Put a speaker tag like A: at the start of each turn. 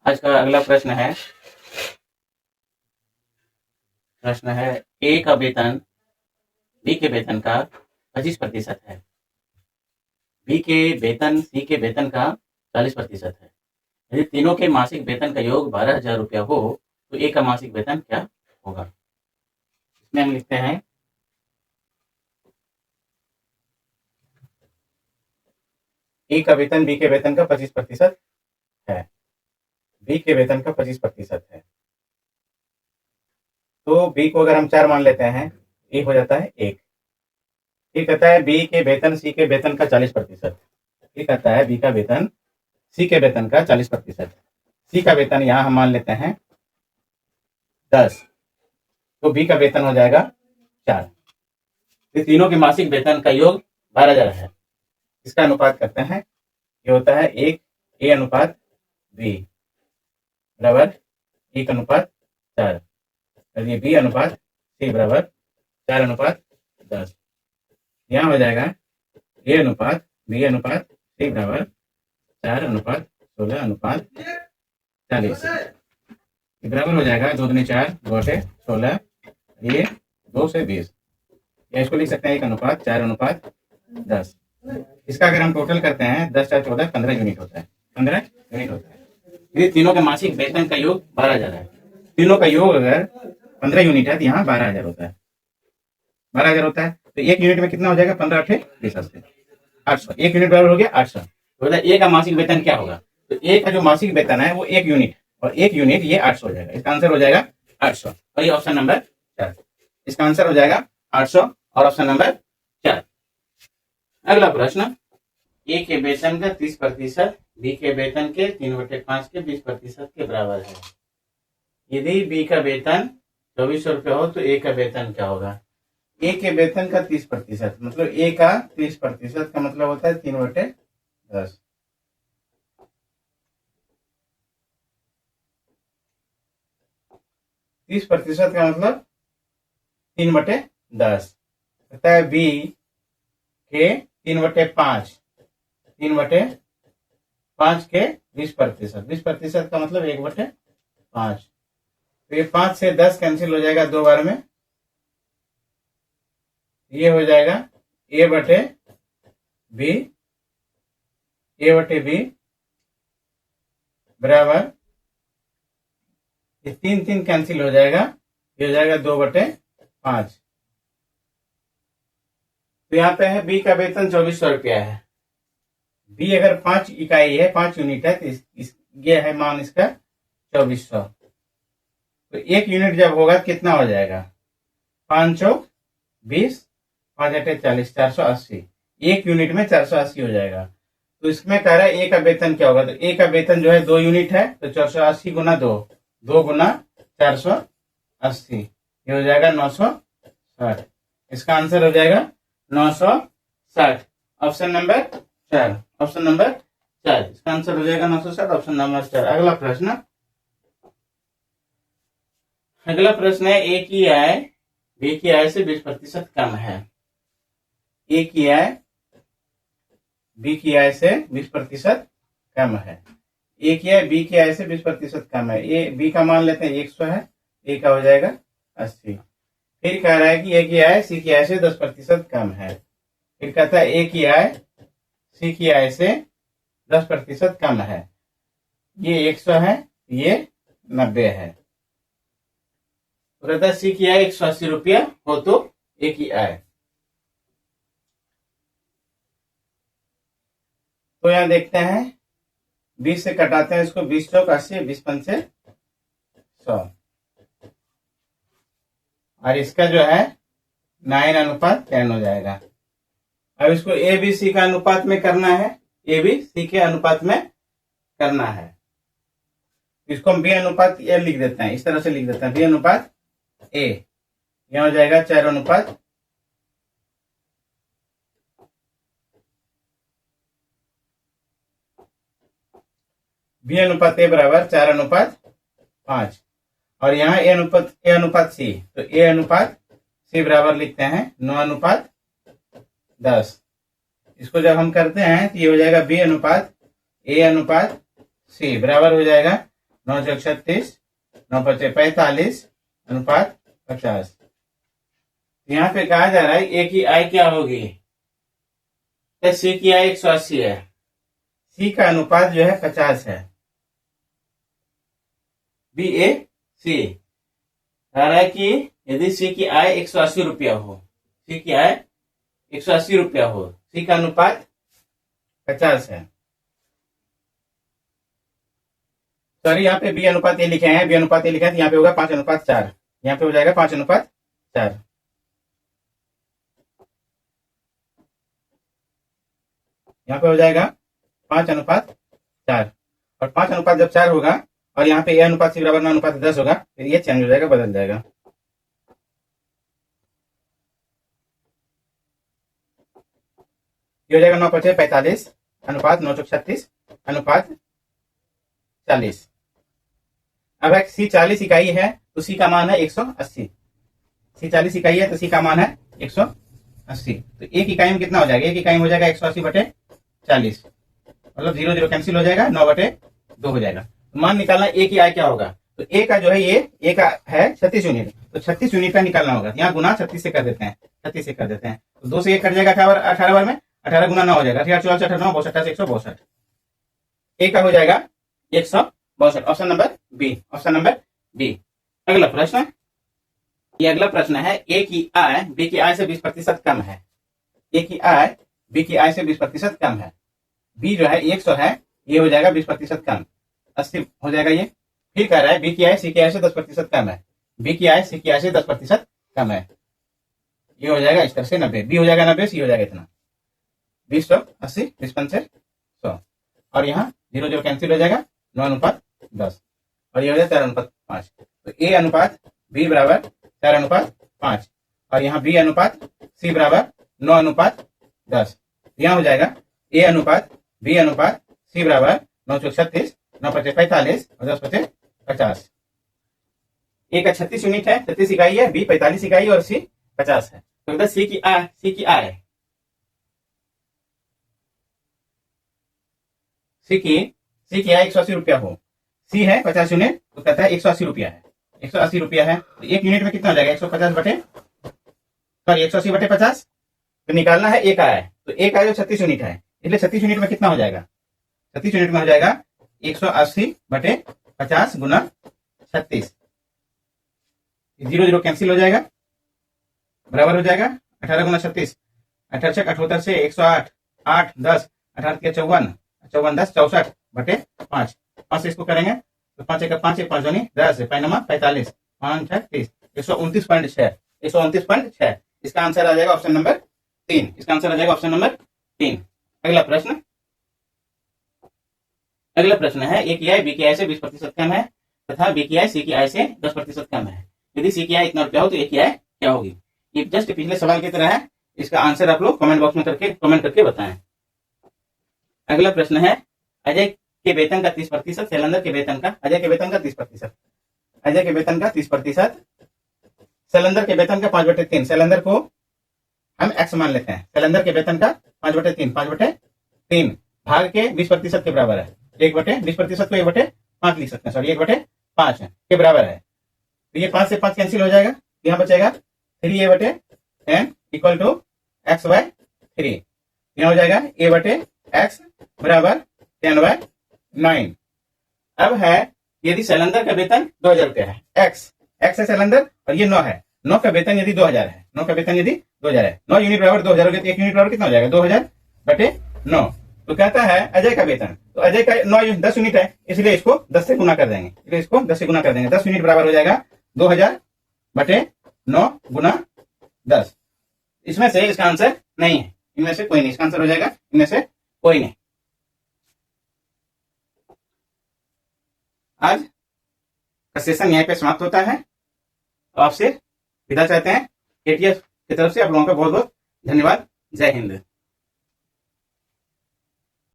A: आज का अगला प्रश्न है ए का वेतन बी के वेतन का 25% है, बी के वेतन सी के वेतन का 40% है। यदि तीनों के मासिक वेतन का योग 12,000 रुपया हो तो ए का मासिक वेतन क्या होगा? इसमें हम लिखते हैं ए का वेतन बी के वेतन का 25% है, बी के वेतन का 25% है, तो बी को अगर हम 4 मान लेते हैं, ए हो जाता है 1। ये कहता है बी के वेतन सी के वेतन का 40%। ये कहता है बी का वेतन सी के वेतन का 40%। सी का वेतन यहाँ हम मान लेते हैं 10, तो बी का वेतन हो जाएगा 4। तो तीनों के मासिक वेतन का योग 12,000 है। इसका अनुपात करते हैं, ये होता है 1 ए अनुपात बी बराबर 1 अनुपात 4, और ये बी अनुपात सी बराबर 4 अनुपात 10। यहाँ हो जाएगा ए अनुपात बी अनुपात सी बराबर 4 अनुपात 16 अनुपात 40। बराबर हो जाएगा 2 दूनी 4 बटे 16, ये 2 से 20, या इसको लिख सकते हैं 1 अनुपात 4 अनुपात 10। इसका अगर हम टोटल करते हैं 10 4 14 15 यूनिट होता है, 15 यूनिट होता है। ये तीनों के मासिक वेतन का योग 12,000 है। तीनों का योग अगर 15 यूनिट है तो यहाँ 12,000 होता है, 12,000 होता है। तो 1 यूनिट में कितना हो जाएगा? 15 8 20 800। 1 यूनिट बराबर हो गया 800। तो ए का मासिक वेतन क्या होगा? तो ए का जो मासिक वेतन है वो 1 यूनिट, और 1 यूनिट ये 800 हो जाएगा। इसका आंसर हो जाएगा 800, और ये ऑप्शन नंबर 4। इसका आंसर हो जाएगा 800 और ऑप्शन नंबर 4। अगला प्रश्न, ए के वेतन का 30% बी के वेतन के 3/5 के 20% के बराबर है। यदि बी का वेतन 2400 रुपया हो तो ए का वेतन क्या होगा? ए के वेतन का 30%, मतलब ए का 30% का मतलब होता है 3/10। 30% का मतलब 3/10 होता है। बी के 3/5, 3/5 के 20%, 20% का मतलब 1/5। तो ये 5 से 10 कैंसिल हो जाएगा 2 बार में, ये हो जाएगा ए बटे बी बराबर, ये 3 कैंसिल हो जाएगा, ये हो जाएगा 2/5। तो यहाँ पे है बी का वेतन 2400 रुपया है। बी अगर 5 इकाई है, 5 यूनिट है, तो ये है मान इसका 2400। तो 1 यूनिट जब होगा कितना हो जाएगा? 5 चौक 20, 5 8 40, 480। 1 यूनिट में 480 हो जाएगा। तो इसमें कह रहा है ए का वेतन क्या होगा? तो ए का वेतन जो है 2 यूनिट है, तो 480 गुना 2, 2 गुना 480, ये हो जाएगा 960। इसका आंसर हो जाएगा 960, ऑप्शन नंबर 4। ऑप्शन नंबर 4, इसका आंसर हो जाएगा 960, ऑप्शन नंबर 4। अगला प्रश्न है, ए की आय बी की आय से 20% कम है। ए की आय बी की आय से 20% कम है। ए की आय बी की आय से 20% कम है। ए बी का मान लेते हैं 100 है, ए का हो जाएगा 80। फिर कह रहा है कि ए की आय सी की आय से 10% कम है। फिर कहता है ए की आय सी की आय से 10% कम है। ये 100 है, ये 90 है। तो कहता है सी की आय 180 रुपया हो तो ए की आय। तो यहां देखते हैं 20 से कटाते हैं इसको, 20 चौक 80, 20 पंचे 100, और इसका जो है 9:10 हो जाएगा। अब इसको ए बी सी का अनुपात में करना है, ए बी सी के अनुपात में करना है। इसको हम बी अनुपात ए लिख देते हैं, इस तरह से लिख देते हैं, बी अनुपात ए। यहां हो जाएगा 4 अनुपात बी अनुपात ए बराबर 4:5, और यहाँ ए अनुपात सी, तो ए अनुपात सी बराबर लिखते हैं 9:10। इसको जब हम करते हैं तो ये हो जाएगा बी अनुपात ए अनुपात सी बराबर हो जाएगा 9 चौक 36, 9 पचे 45 अनुपात 50। यहाँ पे कहा जा रहा है ए की आई क्या होगी, सी की आई 180 है, सी का अनुपात जो है 50 है, बी ए सी कह रहा है कि यदि सी की आय 180 रुपया हो, सी की आय 180 रुपया हो, सी का अनुपात 50 है। सॉरी यहाँ पे बी अनुपात ये लिखे हैं, बी अनुपात ये लिखे हैं, तो यहाँ पे होगा 5:4, यहाँ पे हो जाएगा 5:4। यहाँ पे हो जाएगा 5:4, और 5 जब 4 होगा और यहाँ पे ए अनुपात सी बराबर 9:10 होगा, फिर ये चेंज हो जाएगा, बदल जाएगा। ये हो जाएगा 9 पचे 45 अनुपात 9 चौक 36 अनुपात 40। अब है सी 40 इकाई है तो सी का मान है 180, सी 40 इकाई है तो सी का मान है 180, तो एक इकाई में कितना हो जाएगा, एक इकाई में हो जाएगा 180/40, मतलब 0 0 कैंसिल हो जाएगा, 9/2 हो जाएगा। तो मान निकालना ए की आय क्या होगा, तो ए का जो है ये ए का है 36 यूनिट, तो 36 यूनिट का निकालना होगा, यहाँ गुना 36 से कर देते हैं, 36 से कर देते हैं, तो 2 से 1 कट जाएगा 18 बार में, 18 गुना 9 हो जाएगा, 18 14 18 9 62 162, ए का हो जाएगा 162। Option number B, option number B. अगला प्रश्न, ये अगला प्रश्न है, ए की आय बी की आय से 20% कम है, ए की आय बी की आय से 20% कम है, बी जो है 100 है, ये हो जाएगा 20% कम, 80 हो जाएगा ये। फिर कह रहा है बी की आय सी की आय से 10% कम है, बी की आय सी की आय से 10% कम है, ये हो जाएगा इस तरह से 90, बी हो जाएगा 90, सी हो जाएगा इतना 20 100 80 20 5 100, और यहाँ 0 0 कैंसिल हो जाएगा, 9:10, और ये हो जाएगा 4:5, तो ए अनुपात बी बराबर 4:5, और यहाँ बी अनुपात सी बराबर 9:10, यहाँ हो जाएगा ए अनुपात बी अनुपात सी बराबर 9 चौक 36, 9 पचे 45 और 10 पचे 50। ए का 36 यूनिट है, 36 इकाई है, बी 45 इकाई और सी 50 है, तो सी की आय, सी की आय, सी की आय 180 रुपया हो, सी है 50 यूनिट, तो कहता है 180 रुपया है, 180 रुपया है, तो एक यूनिट में कितना हो जाएगा, 180/50, तो निकालना है ए का आय, तो ए का आय 36 यूनिट है, इसलिए 36 यूनिट में कितना हो जाएगा, 36 यूनिट में हो जाएगा 180/50 गुना 36, 0 0 कैंसिल हो जाएगा, बराबर हो जाएगा 18 गुना 36, 18 छक 78 से 108, 8 10 18 के 54 54 10 64/5, 5 से इसको करेंगे तो 5 1 5 1 5 2 10 45 5 6 30 129.6, 129.6, इसका आंसर आ जाएगा ऑप्शन नंबर 3, इसका आंसर आ जाएगा ऑप्शन नंबर 3। अगला प्रश्न, अगला प्रश्न है, ए की आय बी की आय से 20% कम है तथा बी की आय सी की आय से 10% कम है, यदि सी की आय इतना रुपया हो तो ए की आय क्या होगी। ये जस्ट पिछले सवाल की तरह है, इसका आंसर आप लोग कमेंट बॉक्स में कमेंट करके बताएं। अगला प्रश्न है, अजय के वेतन का 30%, शैलेंद्र के वेतन का, अजय के वेतन का 30%, अजय के वेतन का 30%, शैलेंद्र के वेतन का 5/3, शैलेंद्र को हम एक्स मान लेते हैं, शैलेंद्र के वेतन का 5/3, 5/3 भाग के 20% के बराबर है, 1/20% को 1/5 लिख सकते हैं, सॉरी 1/5 के बराबर है, तो ये 5 से 5 कैंसिल हो जाएगा, यहाँ बचेगा 3a/10 इक्वल टू x/3, यहाँ हो जाएगा a/x बराबर 10/9। अब है, यदि शैलेंद्र का वेतन 2000 रुपया है, एक्स है शैलेंद्र और ये 9 है, 9 का वेतन यदि 2000 है, 9 का वेतन यदि 2000 है, 9 यूनिट बराबर 2000 हो गया, तो 1 यूनिट बराबर कितना हो जाएगा 2000/9, तो कहता है अजय का वेतन, तो अजय का 10 यूनिट है, इसलिए इसको 10 से गुना कर देंगे, इसलिए इसको 10 से गुना कर देंगे, 10 यूनिट बराबर हो जाएगा 2000/9 गुना 10। इसमें से इसका आंसर नहीं है, इनमें से कोई नहीं, इसका आंसर हो जाएगा इनमें से कोई नहीं। आज का सेशन यहीं पे समाप्त होता है, तो आपसे विदा चाहते हैं, एटीएफ की तरफ से आप लोगों का बहुत बहुत धन्यवाद। जय हिंद।